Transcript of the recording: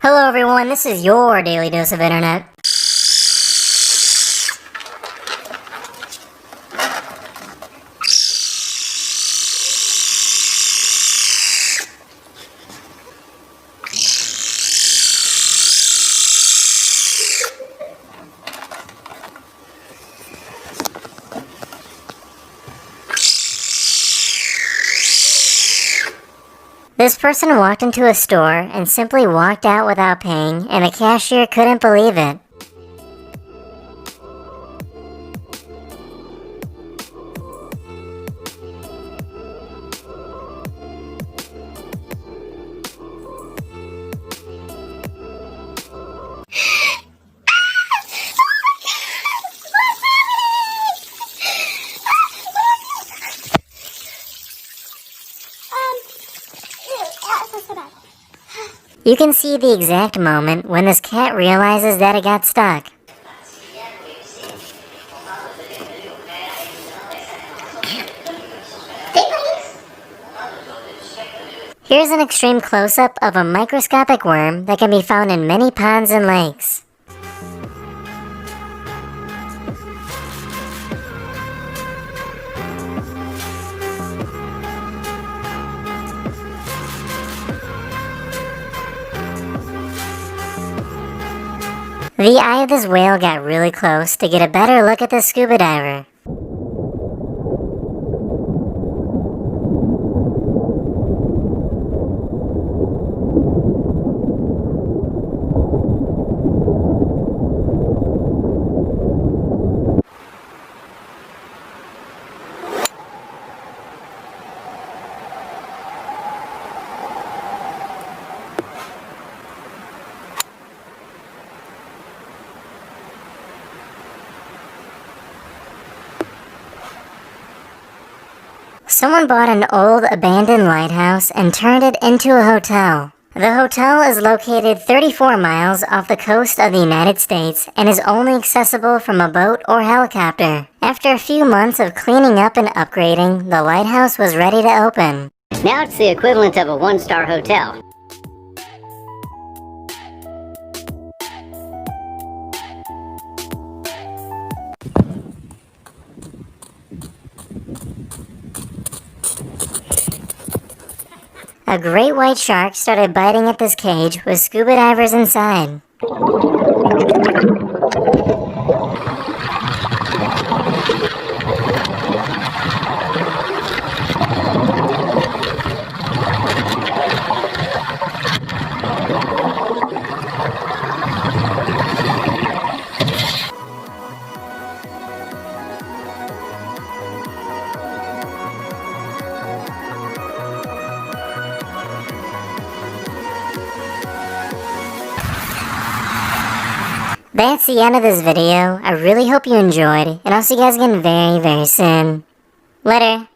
Hello everyone, this is your daily dose of internet. This person walked into a store and simply walked out without paying, and the cashier couldn't believe it. You can see the exact moment when this cat realizes that it got stuck. Here's an extreme close-up of a microscopic worm that can be found in many ponds and lakes. The eye of this whale got really close to get a better look at this scuba diver. Someone bought an old abandoned lighthouse and turned it into a hotel. The hotel is located 34 miles off the coast of the United States and is only accessible from a boat or helicopter. After a few months of cleaning up and upgrading, the lighthouse was ready to open. Now it's the equivalent of a one-star hotel. A great white shark started biting at this cage with scuba divers inside. That's the end of this video. I really hope you enjoyed, and I'll see you guys again very, very soon. Later.